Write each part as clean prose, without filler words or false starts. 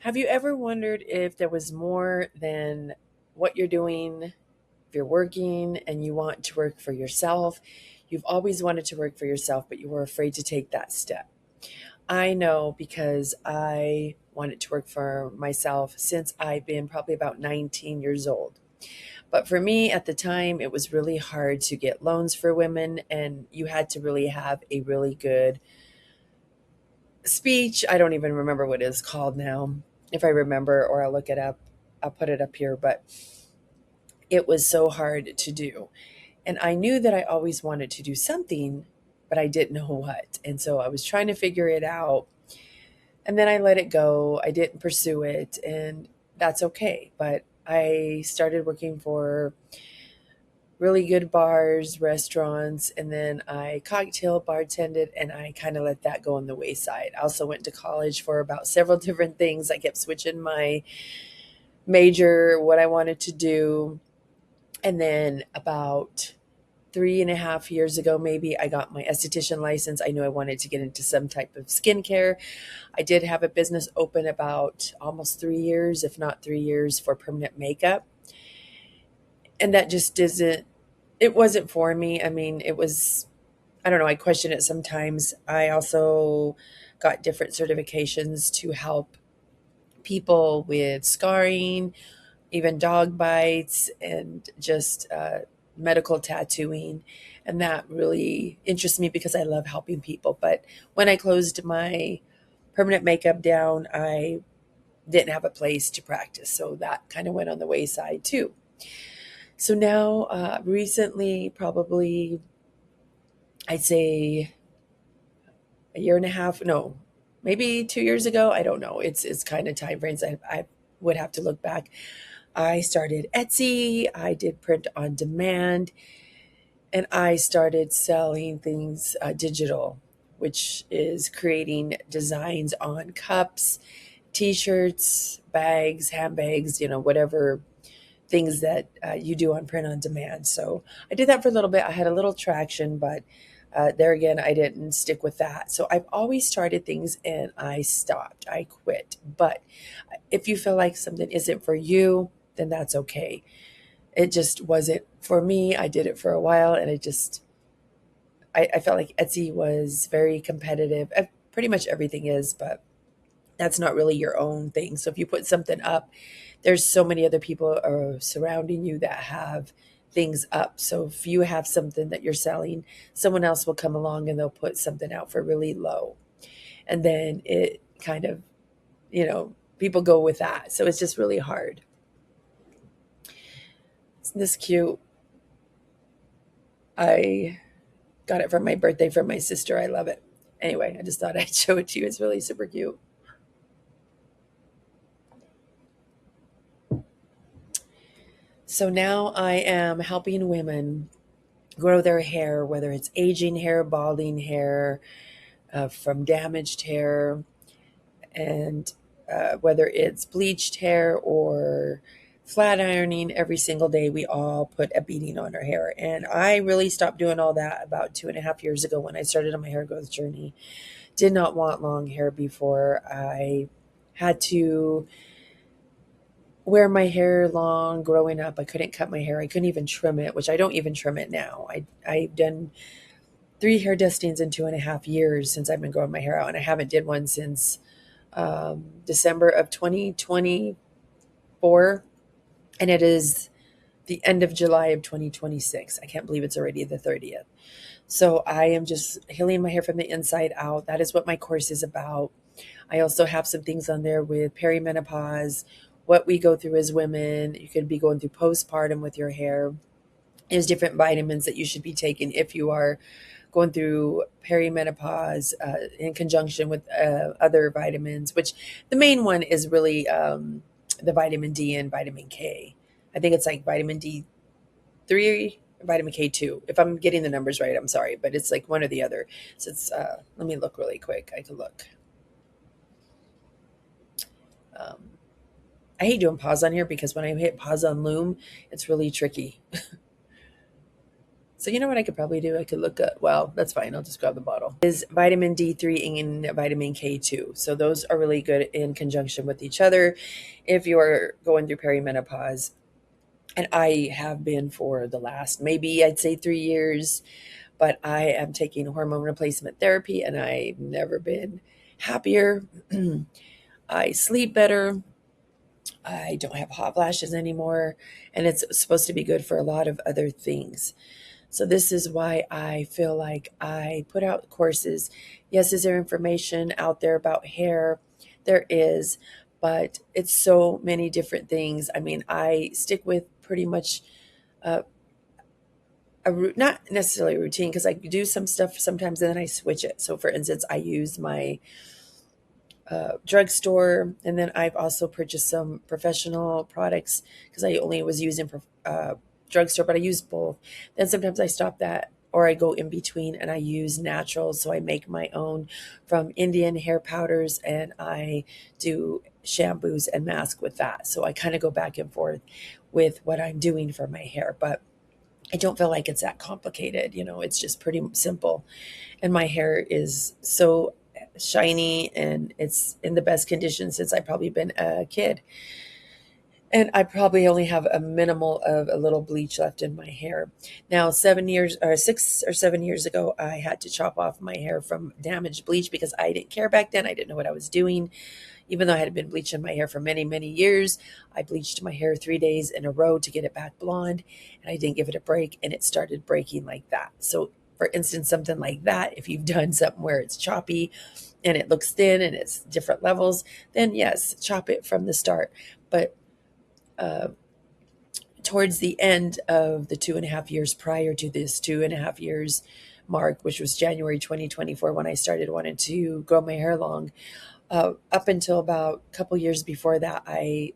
Have you ever wondered if there was more than what you're doing? If you're working and you want to work for yourself, you've always wanted to work for yourself, but you were afraid to take that step. I know because I wanted to work for myself since I've been probably about 19 years old. But for me at the time, it was really hard to get loans for women, and you had to really have a really good speech. I don't even remember what it's called now. If I remember, or I'll look it up, I'll put it up here. But it was so hard to do. And I knew that I always wanted to do something, but I didn't know what. And so I was trying to figure it out. And then I let it go. I didn't pursue it. And that's okay. But I started working for really good bars, restaurants, and then I cocktail bartended and I kind of let that go on the wayside. I also went to college for about several different things. I kept switching my major, what I wanted to do. And then about 3.5 years ago, maybe I got my esthetician license. I knew I wanted to get into some type of skincare. I did have a business open about almost 3 years, if not 3 years, for permanent makeup. And that just isn't, it wasn't for me. I mean, it was, I don't know, I question it sometimes. I also got different certifications to help people with scarring, even dog bites, and just medical tattooing. And that really interests me because I love helping people. But when I closed my permanent makeup down, I didn't have a place to practice. So that kind of went on the wayside too. So now, recently, probably I'd say a year and a half, no, maybe 2 years ago. I don't know. It's kind of time frames. I would have to look back. I started Etsy. I did print on demand, and I started selling things digital, which is creating designs on cups, T-shirts, bags, handbags, whatever things that you do on print on demand. So I did that for a little bit. I had a little traction, but there again, I didn't stick with that. So I've always started things and I stopped. I quit. But if you feel like something isn't for you, then that's okay. It just wasn't for me. I did it for a while and I felt like Etsy was very competitive. Pretty much everything is, but that's not really your own thing. So if you put something up, there's so many other people are surrounding you that have things up. So if you have something that you're selling, someone else will come along and they'll put something out for really low. And then it kind of, people go with that. So it's just really hard. Isn't this cute? I got it for my birthday from my sister. I love it. Anyway, I just thought I'd show it to you. It's really super cute. So now I am helping women grow their hair, whether it's aging hair, balding hair, from damaged hair, and whether it's bleached hair or flat ironing every single day, we all put a beating on our hair. And I really stopped doing all that about 2.5 years ago when I started on my hair growth journey. Did not want long hair before. I had to wear my hair long growing up. I couldn't cut my hair. I couldn't even trim it, which I don't even trim it now. I've done 3 hair dustings in 2.5 years since I've been growing my hair out, and I haven't did one since December of 2024, and it is the end of July of 2026. I can't believe it's already the 30th. So I am just healing my hair from the inside out. That is what my course is about. I also have some things on there with perimenopause, what we go through as women. You could be going through postpartum with your hair. There's different vitamins that you should be taking if you are going through perimenopause in conjunction with other vitamins, which the main one is really the vitamin D and vitamin K. I think it's like vitamin D3, vitamin K2. If I'm getting the numbers right, I'm sorry, but it's like one or the other. So it's, let me look really quick. I could look. Um, I hate doing pause on here because when I hit pause on Loom, it's really tricky. So you know what I could probably do? I could look at, well, that's fine. I'll just grab the bottle. Is vitamin D3 and vitamin K2. So those are really good in conjunction with each other if you're going through perimenopause. And I have been for the last, maybe I'd say 3 years, but I am taking hormone replacement therapy and I've never been happier. I sleep better. I don't have hot flashes anymore. And it's supposed to be good for a lot of other things. So this is why I feel like I put out courses. Yes, is there information out there about hair? There is, but it's so many different things. I mean, I stick with pretty much uh, not necessarily a routine, because I do some stuff sometimes and then I switch it. So for instance, I use my drugstore, and then I've also purchased some professional products because I only was using drugstore, but I use both. Then sometimes I stop that or I go in between and I use naturals. So I make my own from Indian hair powders and I do shampoos and mask with that. So I kind of go back and forth with what I'm doing for my hair, but I don't feel like it's that complicated. It's just pretty simple. And my hair is so shiny and it's in the best condition since I've probably been a kid. And I probably only have a minimal of a little bleach left in my hair. Now, 7 years or 6 or 7 years ago, I had to chop off my hair from damaged bleach because I didn't care back then. I didn't know what I was doing. Even though I had been bleaching my hair for many, many years, I bleached my hair 3 days in a row to get it back blonde, and I didn't give it a break, and it started breaking like that. So, for instance, something like that, if you've done something where it's choppy and it looks thin and it's different levels, then yes, chop it from the start. But uh, towards the end of the 2.5 years prior to this 2.5 years mark, which was January 2024, when I started wanting to grow my hair long, up until about a couple years before that, I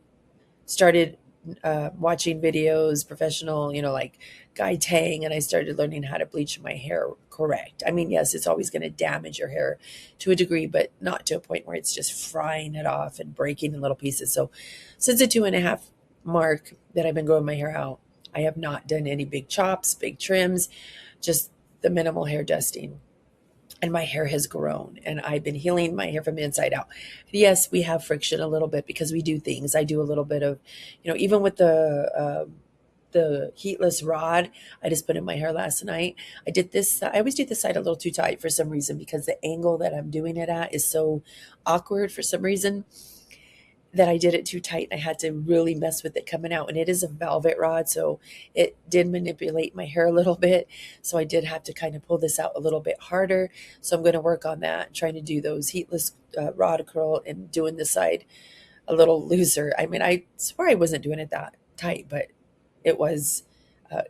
started watching videos, professional, like Guy Tang, and I started learning how to bleach my hair correct. I mean, yes, it's always going to damage your hair to a degree, but not to a point where it's just frying it off and breaking in little pieces. So since the 2.5 mark that I've been growing my hair out, I have not done any big chops, big trims, just the minimal hair dusting, and my hair has grown and I've been healing my hair from the inside out. Yes, we have friction a little bit because we do things. I do a little bit of, even with the heatless rod I just put in my hair last night. I did this. I always do this side a little too tight for some reason because the angle that I'm doing it at is so awkward for some reason that I did it too tight. I had to really mess with it coming out. And it is a velvet rod, so it did manipulate my hair a little bit. So I did have to kind of pull this out a little bit harder. So I'm going to work on that, trying to do those heatless rod curl and doing the side a little looser. I mean, I swear I wasn't doing it that tight, but it was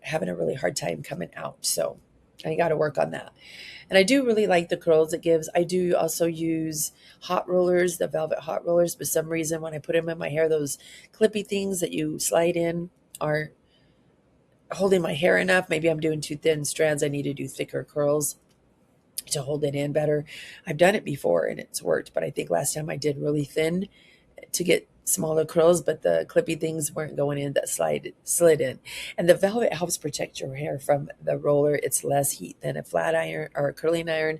having a really hard time coming out. So I got to work on that. And I do really like the curls it gives. I do also use hot rollers, the velvet hot rollers. For some reason, when I put them in my hair, those clippy things that you slide in are holding my hair enough. Maybe I'm doing too thin strands. I need to do thicker curls to hold it in better. I've done it before and it's worked, but I think last time I did really thin to get smaller curls, but the clippy things weren't going in that slid in. And the velvet helps protect your hair from the roller. It's less heat than a flat iron or a curling iron,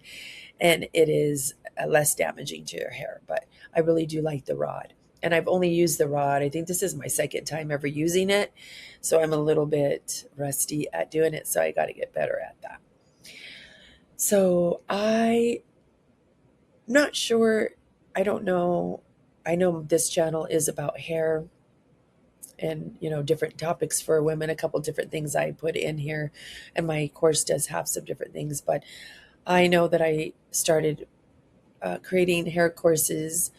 and it is less damaging to your hair. But I really do like the rod. And I've only used the rod. I think this is my second time ever using it. So I'm a little bit rusty at doing it. So I got to get better at that. So I'm not sure. I don't know. I know this channel is about hair and, different topics for women, a couple different things I put in here. And my course does have some different things, but I know that I started creating hair courses.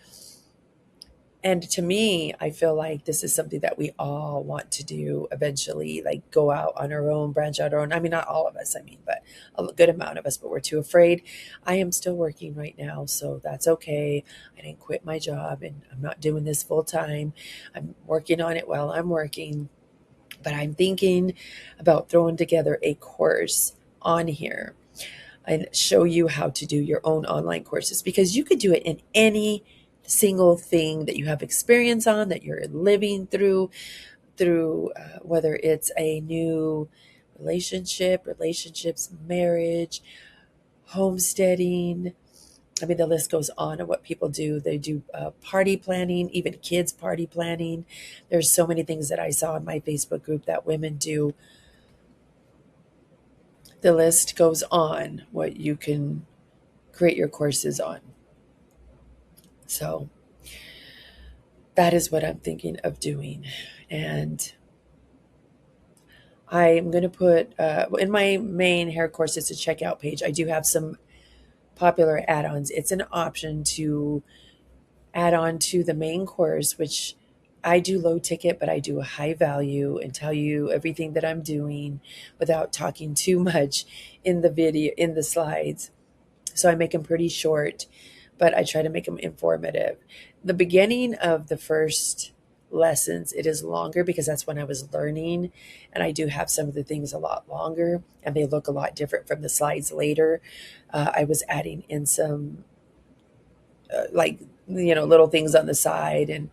And to me, I feel like this is something that we all want to do eventually, like go out on our own, branch out our own. I mean, not all of us, but a good amount of us, but we're too afraid. I am still working right now, so that's okay. I didn't quit my job and I'm not doing this full time. I'm working on it while I'm working, but I'm thinking about throwing together a course on here and show you how to do your own online courses, because you could do it in any single thing that you have experience on, that you're living through whether it's a new relationships, marriage, homesteading. I mean, the list goes on of what people do. They do party planning, even kids' party planning. There's so many things that I saw in my Facebook group that women do. The list goes on what you can create your courses on. So that is what I'm thinking of doing. And I'm going to put in my main hair course, it's a checkout page. I do have some popular add ons. It's an option to add on to the main course, which I do low ticket, but I do a high value and tell you everything that I'm doing without talking too much in the video, in the slides. So I make them pretty short, but I try to make them informative. The beginning of the first lessons, it is longer because that's when I was learning, and I do have some of the things a lot longer and they look a lot different from the slides later. I was adding in some like little things on the side and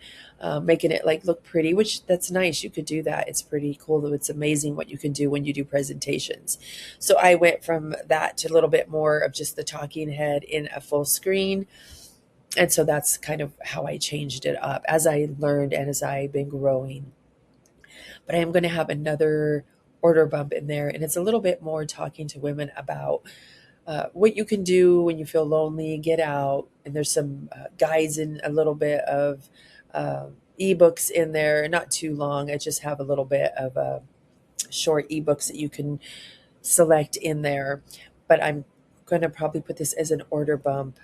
making it like look pretty, which that's nice. You could do that. It's pretty cool. It's amazing what you can do when you do presentations. So I went from that to a little bit more of just the talking head in a full screen. And so that's kind of how I changed it up as I learned and as I've been growing. But I am going to have another order bump in there, and it's a little bit more talking to women about what you can do when you feel lonely, get out. And there's some guides and a little bit of uh, ebooks in there, not too long. I just have a little bit of short ebooks that you can select in there. But I'm going to probably put this as an order bump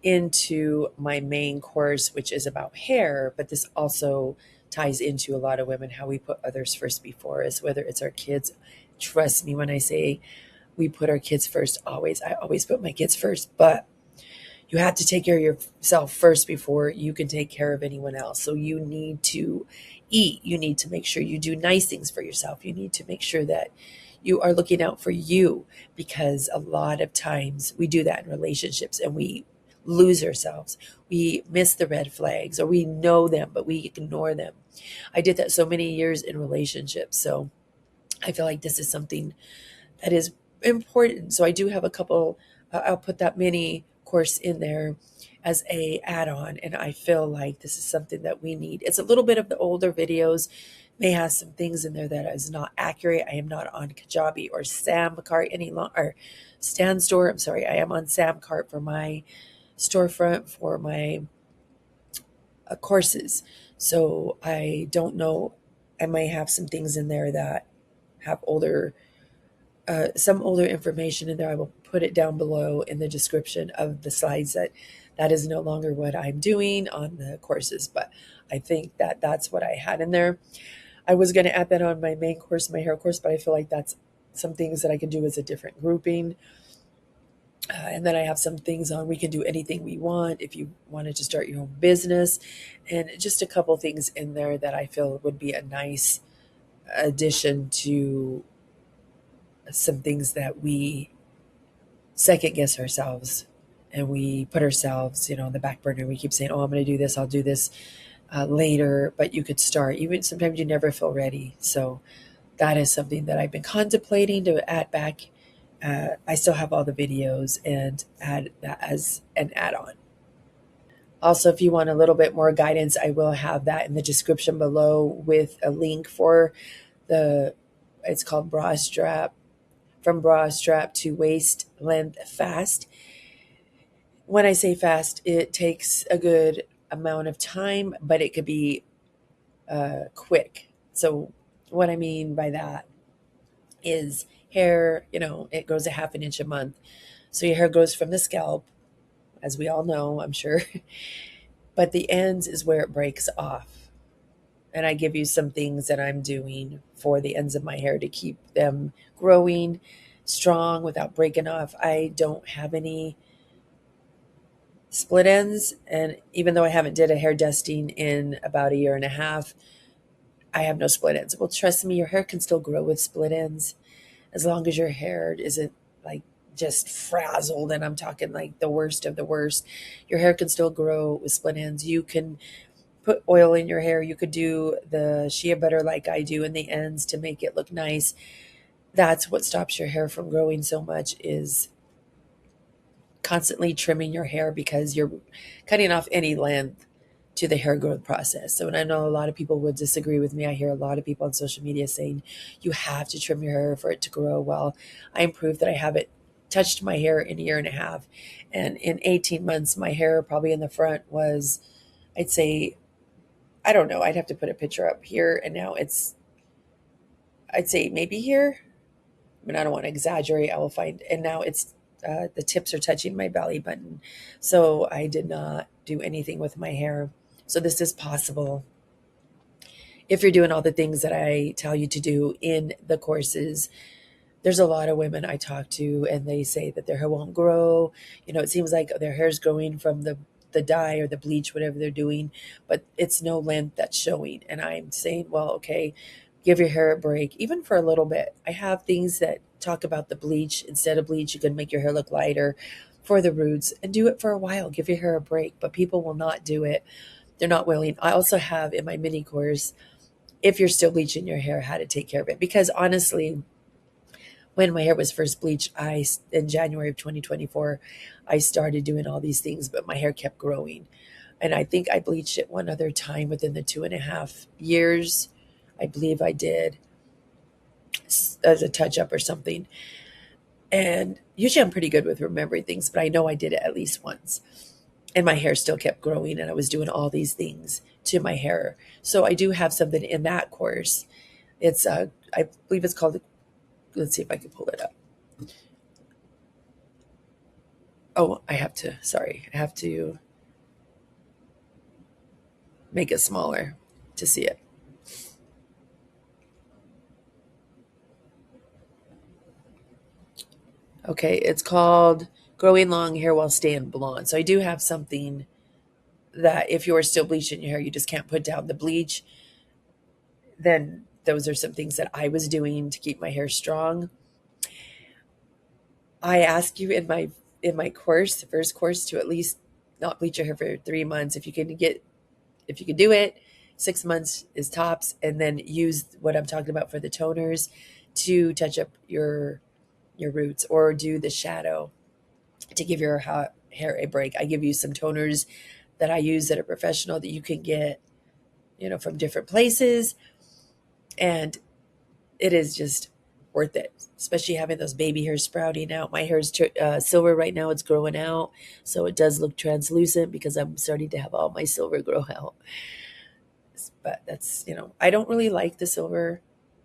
into my main course, which is about hair. But this also ties into a lot of women, how we put others first before us, whether it's our kids. Trust me when I say we put our kids first always. I always put my kids first, but you have to take care of yourself first before you can take care of anyone else. So you need to eat. You need to make sure you do nice things for yourself. You need to make sure that you are looking out for you, because a lot of times we do that in relationships and we lose ourselves. We miss the red flags, or we know them, but we ignore them. I did that so many years in relationships. So I feel like this is something that is important. So I do have a couple, I'll put that mini course in there as a add-on, and I feel like this is something that we need. It's a little bit of the older videos, may have some things in there that is not accurate. I am not on Kajabi or Samcart any longer, or Stan Store. I'm sorry, I am on Samcart for my storefront for my courses. So I don't know. I may have some things in there that have some older information in there. I will put it down below in the description of the slides. That is no longer what I'm doing on the courses, but I think that that's what I had in there. I was going to add that on my main course, my hair course, but I feel like that's some things that I can do as a different grouping. And then I have some things on we can do anything we want if you wanted to start your own business, and just a couple things in there that I feel would be a nice addition to some things that we second guess ourselves, and we put ourselves on the back burner. We keep saying, oh, I'm going to do this, I'll do this later, but you could start. Even sometimes you never feel ready. So that is something that I've been contemplating to add back. I still have all the videos and add that as an add-on. Also, if you want a little bit more guidance, I will have that in the description below with a link for it's called Bra Strap, from bra strap to waist length fast. When I say fast, it takes a good amount of time, but it could be quick. So what I mean by that is hair, it grows a half an inch a month. So your hair grows from the scalp, as we all know, I'm sure, but the ends is where it breaks off. And I give you some things that I'm doing for the ends of my hair to keep them growing strong without breaking off. I don't have any split ends, and even though I haven't did a hair dusting in about a year and a half, I have no split ends. Well, trust me, your hair can still grow with split ends as long as your hair isn't like just frazzled, and I'm talking like the worst of the worst. Your hair can still grow with split ends. You can put oil in your hair. You could do the shea butter like I do in the ends to make it look nice. that's what stops your hair from growing so much, is constantly trimming your hair, because you're cutting off any length to the hair growth process. So, and I know a lot of people would disagree with me. I hear a lot of people on social media saying you have to trim your hair for it to grow. Well, I am proof that I haven't touched my hair in a year and a half. And in 18 months, my hair probably in the front was, I'd say, I don't know, I'd have to put a picture up here. And now it's, I'd say maybe here. I mean, I don't want to exaggerate. I will find, and now it's, the tips are touching my belly button. So I did not do anything with my hair. So this is possible if you're doing all the things that I tell you to do in the courses. There's a lot of women I talk to, and they say that their hair won't grow. You know, it seems like their hair's growing from the dye or the bleach, whatever they're doing, but it's no length that's showing. And I'm saying, well, okay, give your hair a break, even for a little bit. I have things that talk about the bleach. Instead of bleach, you can make your hair look lighter for the roots, and do it for a while. Give your hair a break, but people will not do it. They're not willing. I also have in my mini course, if you're still bleaching your hair, how to take care of it. Because honestly, when my hair was first bleached, in January of 2024, I started doing all these things, but my hair kept growing. And I think I bleached it one other time within the 2.5 years. I believe I did, as a touch up or something. And usually I'm pretty good with remembering things, but I know I did it at least once. And my hair still kept growing, and I was doing all these things to my hair. So I do have something in that course. It's, I believe it's called, let's see if I can pull it up. Oh, I have to make it smaller to see it. Okay, it's called Growing Long Hair While Staying Blonde. So I do have something that if you're still bleaching your hair, you just can't put down the bleach. Then those are some things that I was doing to keep my hair strong. I ask you in my course, the first course, to at least not bleach your hair for 3 months. If you can do it, 6 months is tops, and then use what I'm talking about for the toners to touch up your roots, or do the shadow to give your hair a break. I give you some toners that I use that are professional, that you can get, from different places, and it is just worth it, especially having those baby hairs sprouting out. My hair is silver right now. It's growing out, so it does look translucent because I'm starting to have all my silver grow out. But that's, I don't really like the silver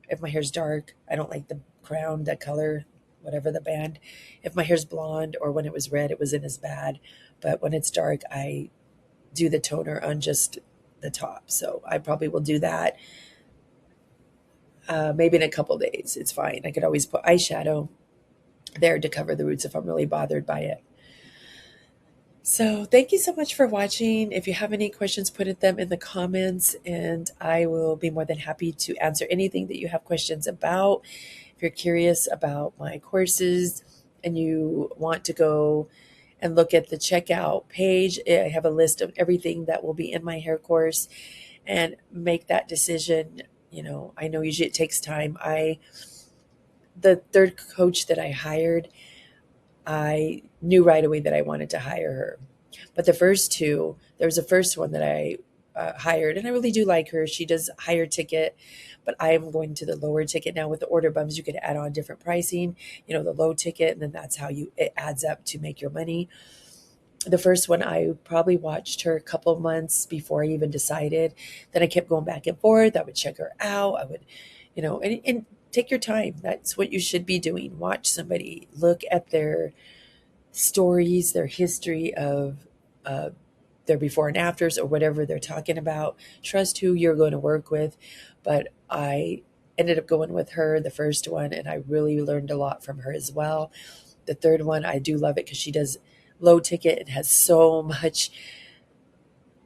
if my hair's dark. I don't like the crown, that color, whatever the band. If my hair's blonde, or when it was red, it wasn't as bad. But when it's dark, I do the toner on just the top. So I probably will do that, maybe in a couple days. It's fine. I could always put eyeshadow there to cover the roots if I'm really bothered by it. So thank you so much for watching. If you have any questions, put them in the comments, and I will be more than happy to answer anything that you have questions about. If you're curious about my courses and you want to go and look at the checkout page, I have a list of everything that will be in my hair course, and make that decision. I know usually it takes time. The third coach that I hired, I knew right away that I wanted to hire her. But the first two, there was a first one that I hired, and I really do like her. She does higher ticket, but I am going to the lower ticket now. With the order bumps, you could add on different pricing, the low ticket, and then that's how it adds up to make your money. The first one, I probably watched her a couple of months before I even decided. Then I kept going back and forth. I would check her out. I would, and take your time. That's what you should be doing. Watch somebody, look at their stories, their history of their before and afters, or whatever they're talking about. Trust who you're going to work with. But I ended up going with her, the first one, and I really learned a lot from her as well. The third one, I do love it because she does low ticket and has so much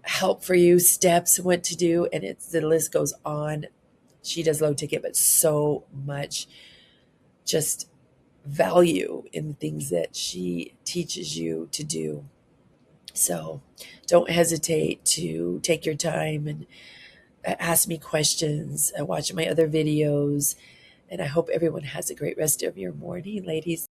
help for you, steps, what to do, and the list goes on. She does low ticket, but so much just value in the things that she teaches you to do. So don't hesitate to take your time and ask me questions, watch my other videos, And I hope everyone has a great rest of your morning, ladies.